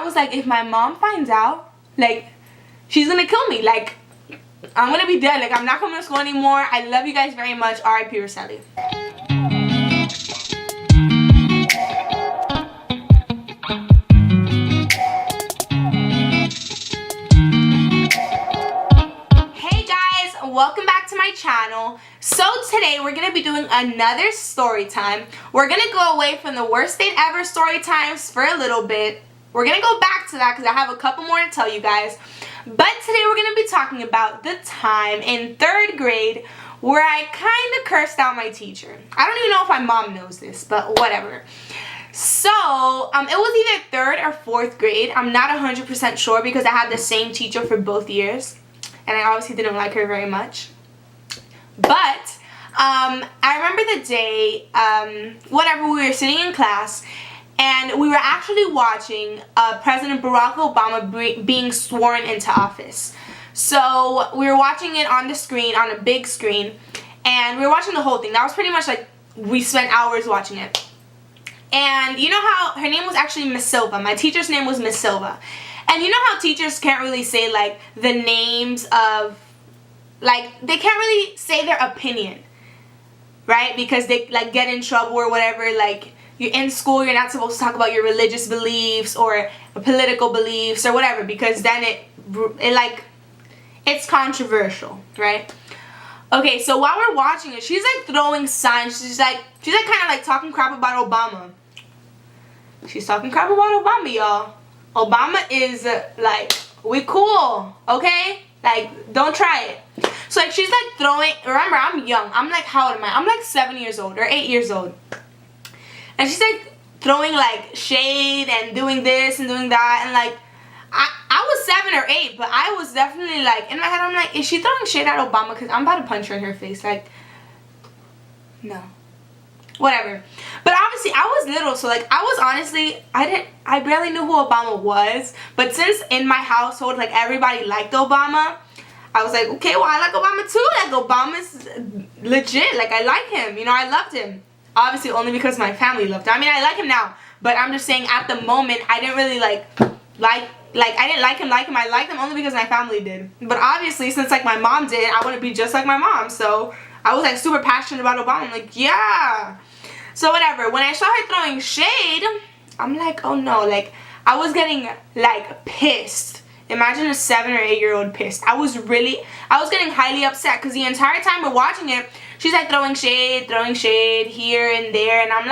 was like, if my mom finds out, like, she's gonna kill me. Like, I'm gonna be dead. Like, I'm not coming to school anymore. I love you guys very much. R.I.P. Rosselli. Welcome back to my channel. So today we're going to be doing another story time. We're going to go away from the worst date ever story times for a little bit. We're going to go back to that because I have a couple more to tell you guys. But today we're going to be talking about the time in 3rd grade where I kind of cursed out my teacher. I don't even know if my mom knows this, but whatever. So, it was either 3rd or 4th grade. I'm not 100% sure because I had the same teacher for both years. And I obviously didn't like her very much. But, I remember the day, we were sitting in class, and we were actually watching President Barack Obama being sworn into office. So, we were watching it on the screen, on a big screen, and we were watching the whole thing. That was pretty much like, we spent hours watching it. And you know how, her name was actually Miss Silva. My teacher's name was Miss Silva. And you know how teachers can't really say, like, the names of, like, they can't really say their opinion, right? Because they, like, get in trouble or whatever. Like, you're in school, you're not supposed to talk about your religious beliefs or political beliefs or whatever, because then it's controversial, right? Okay, so while we're watching it, she's, like, throwing signs. She's like kind of, like, talking crap about Obama. She's talking crap about Obama, y'all. Obama is, like, we cool, okay? Like, don't try it. So, like, she's, like, throwing, remember, I'm young. I'm, like, how old am I? I'm, like, 7 years old or 8 years old. And she's, like, throwing, like, shade and doing this and doing that. And, like, I was 7 or 8, but I was definitely, like, in my head, I'm like, is she throwing shade at Obama? Because I'm about to punch her in her face. Like, no. Whatever. But obviously I was little, so like I was honestly, I barely knew who Obama was. But since in my household like everybody liked Obama, I was like, okay, well I like Obama too. Like Obama's legit. Like I like him. You know, I loved him. Obviously only because my family loved him. I mean, I like him now, but I'm just saying at the moment I didn't really like I didn't like him. I liked him only because my family did. But obviously since like my mom did, I want to be just like my mom. So I was like super passionate about Obama. I'm like, yeah. So whatever. When I saw her throwing shade, I'm like, oh no. Like, I was getting like pissed. Imagine a 7 or 8 year old pissed. I was getting highly upset because the entire time we're watching it, she's like throwing shade here and there. And I'm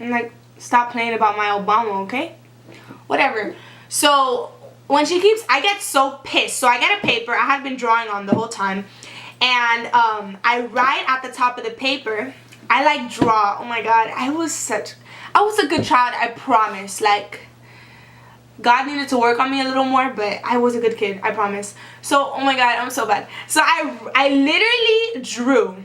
like, stop playing about my Obama, okay? Whatever. So when I get so pissed. So I get a paper I had been drawing on the whole time, and I write at the top of the paper. I like draw. Oh my god, I was a good child, I promise. Like, God needed to work on me a little more, but I was a good kid, I promise. So, oh my god, I'm so bad. So I literally drew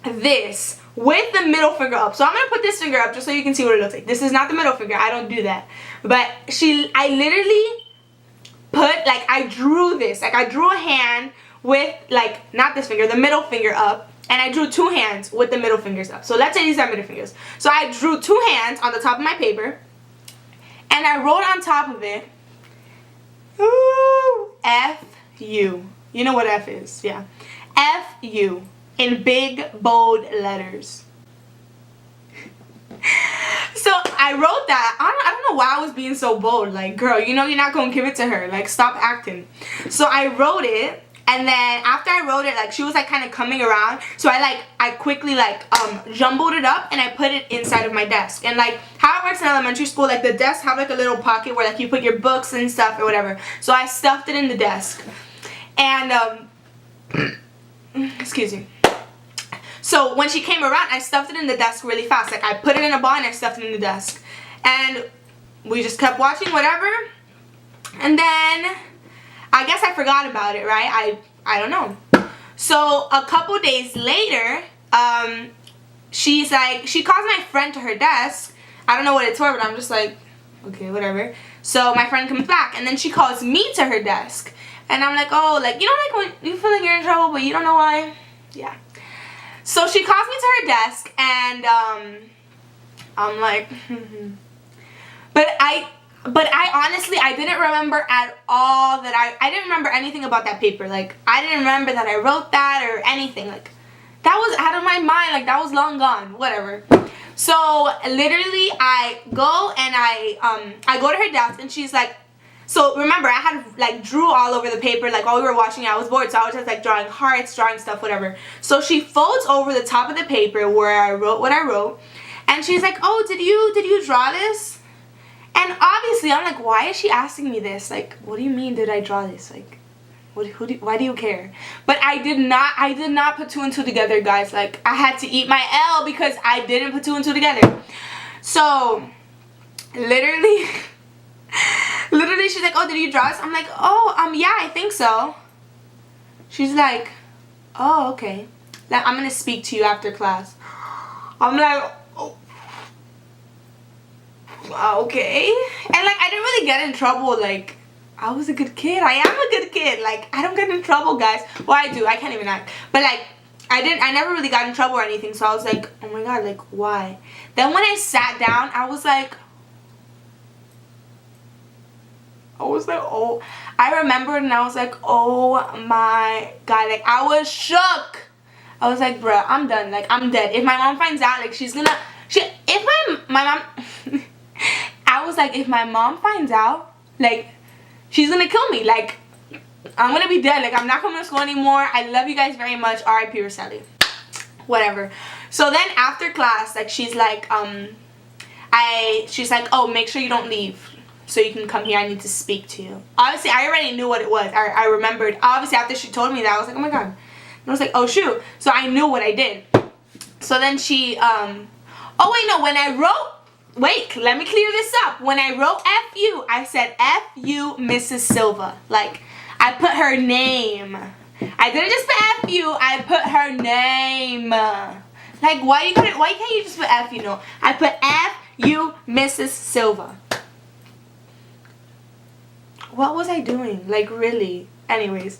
this with the middle finger up. So I'm gonna put this finger up just so you can see what it looks like. This is not the middle finger, I don't do that. But I literally put, like, I drew this. Like, I drew a hand with, like, not this finger, the middle finger up. And I drew 2 hands with the middle fingers up. So let's say these are middle fingers. So I drew 2 hands on the top of my paper. And I wrote on top of it, F-U. You know what F is, yeah. F-U in big, bold letters. So I wrote that. I don't know why I was being so bold. Like, girl, you know you're not going to give it to her. Like, stop acting. So I wrote it. And then after I wrote it, like, she was like kind of coming around. So I quickly like jumbled it up and I put it inside of my desk. And like how it works in elementary school, like the desks have like a little pocket where like you put your books and stuff or whatever. So I stuffed it in the desk. And excuse me. So when she came around, I stuffed it in the desk really fast. Like I put it in a ball and I stuffed it in the desk. And we just kept watching whatever. And then I guess I forgot about it, right? I don't know. So a couple days later, she calls my friend to her desk. I don't know what it's for, but I'm just like, okay, whatever. So my friend comes back, and then she calls me to her desk. And I'm like, oh, like, you know, like when you feel like you're in trouble, but you don't know why? Yeah. So she calls me to her desk, and I'm like, but I honestly, I didn't remember at all that I didn't remember anything about that paper. Like, I didn't remember that I wrote that or anything. Like, that was out of my mind. Like, that was long gone. Whatever. So, literally, I go and I go to her desk and she's like, so remember, I had like drew all over the paper, like while we were watching it. I was bored, so I was just like drawing hearts, drawing stuff, whatever. So she folds over the top of the paper where I wrote what I wrote, and she's like, "Oh, did you draw this?" And obviously, I'm like, "Why is she asking me this? Like, what do you mean, did I draw this? Like, why do you care?" But I did not put two and two together, guys. Like, I had to eat my L because I didn't put two and two together. So, literally. Literally, she's like, "Oh, did you draw this?" I'm like, "Oh, yeah, I think so." She's like, "Oh, okay. Like, I'm gonna speak to you after class." I'm like, "Oh, okay." And like, I didn't really get in trouble. Like, I was a good kid. I am a good kid. Like, I don't get in trouble, guys. Well, I do. I can't even act. But like, I never really got in trouble or anything. So I was like, "Oh my God, like, why?" Then when I sat down, I was like, oh, I remembered and I was like, "Oh my God," like, I was shook. I was like, "Bruh, I'm done. Like, I'm dead. If my mom finds out, like, if my mom," I was like, "If my mom finds out, like, she's gonna kill me. Like, I'm gonna be dead. Like, I'm not coming to school anymore. I love you guys very much. R.I.P. Roselli." Whatever. So then after class, like, she's like, she's like, "Oh, make sure you don't leave. So you can come here, I need to speak to you." Obviously, I already knew what it was. I remembered. Obviously, after she told me that, I was like, "Oh my God." And I was like, "Oh shoot." So I knew what I did. So then she, oh wait, no, when I wrote, wait, let me clear this up. When I wrote F-U, I said, "F-U, Mrs. Silva." Like, I put her name. I didn't just put F-U, I put her name. Like, why can't you just put F-U? No, I put F-U, Mrs. Silva. What was I doing? Like, really? Anyways.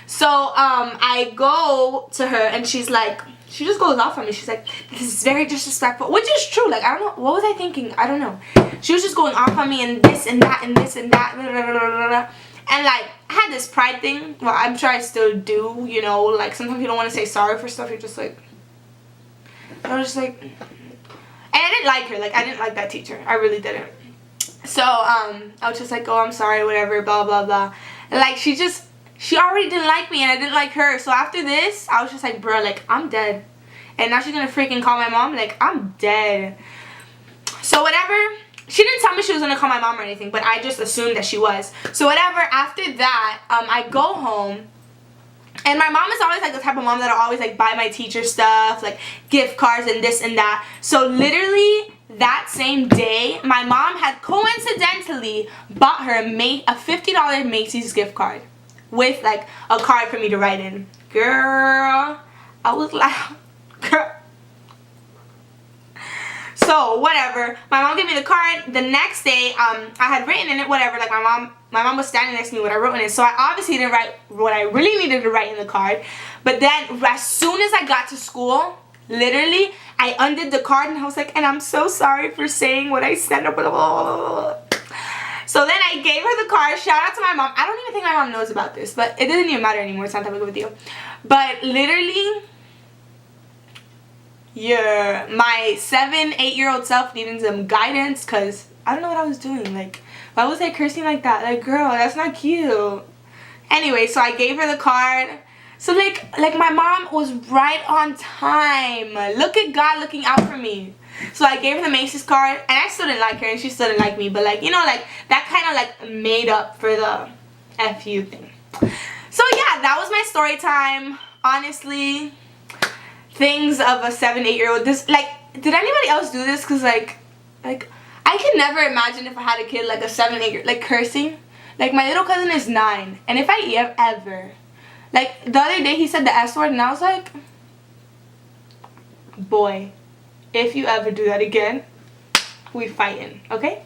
So, I go to her and she's like, she just goes off on me. She's like, "This is very disrespectful." Which is true. Like, I don't know. What was I thinking? I don't know. She was just going off on me and this and that and this and that. Blah, blah, blah, blah, blah. And, like, I had this pride thing. Well, I'm sure I still do, you know. Like, sometimes you don't want to say sorry for stuff. You're just like, I was just like, and I didn't like her. Like, I didn't like that teacher. I really didn't. So, I was just like, "Oh, I'm sorry, whatever, blah, blah, blah." And, like, she already didn't like me and I didn't like her. So after this, I was just like, "Bro, like, I'm dead." And now she's gonna freaking call my mom. Like, I'm dead. So whatever. She didn't tell me she was gonna call my mom or anything, but I just assumed that she was. So whatever, after that, I go home. And my mom is always like the type of mom that'll always like buy my teacher stuff, like gift cards and this and that. So literally that same day, my mom had coincidentally bought her a $50 Macy's gift card with like a card for me to write in. Girl, I was like, girl. So whatever, my mom gave me the card. The next day, I had written in it whatever. Like my mom was standing next to me when I wrote in it. So I obviously didn't write what I really needed to write in the card. But then as soon as I got to school, literally, I undid the card and I was like, "And I'm so sorry for saying what I said." Blah, blah, blah, blah. So then I gave her the card. Shout out to my mom. I don't even think my mom knows about this, but it doesn't even matter anymore. It's not that big of a deal. But literally, my 7-8-year-old self needed some guidance because I don't know what I was doing. Like, why was I cursing like that? Like, girl, that's not cute. Anyway, so I gave her the card. So like my mom was right on time. Look at God looking out for me. So I gave her the Macy's card, and I still didn't like her, and she still didn't like me. But like, you know, like that kind of like made up for the FU thing. So yeah, that was my story time. Honestly, things of a 7-8-year-old. This, like, did anybody else do this? Cause like I could never imagine if I had a kid like a 7-8-year, like cursing. Like my little cousin is 9, and if I ever, like the other day he said the S word, and I was like, boy, if you ever do that again, we fighting, okay?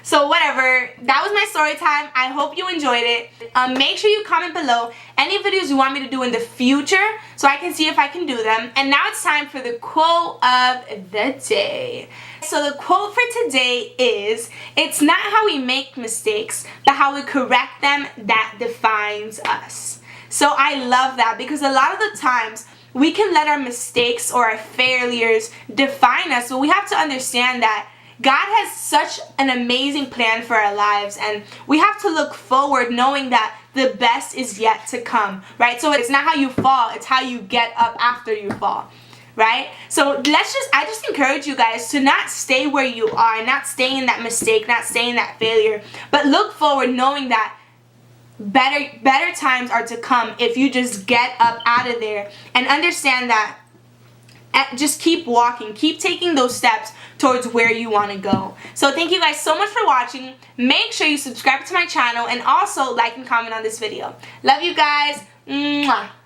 So whatever, that was my story time. I hope you enjoyed it. Make sure you comment below any videos you want me to do in the future so I can see if I can do them. And now it's time for the quote of the day. So the quote for today is, "It's not how we make mistakes, but how we correct them that defines us." So I love that, because a lot of the times we can let our mistakes or our failures define us, but we have to understand that God has such an amazing plan for our lives, and we have to look forward knowing that the best is yet to come, right? So it's not how you fall, it's how you get up after you fall, right? So I just encourage you guys to not stay where you are, not stay in that mistake, not stay in that failure, but look forward knowing that better times are to come if you just get up out of there and understand that. Just keep walking, keep taking those steps towards where you want to go. So thank you guys so much for watching. Make sure you subscribe to my channel and also like and comment on this video. Love you guys. Mwah.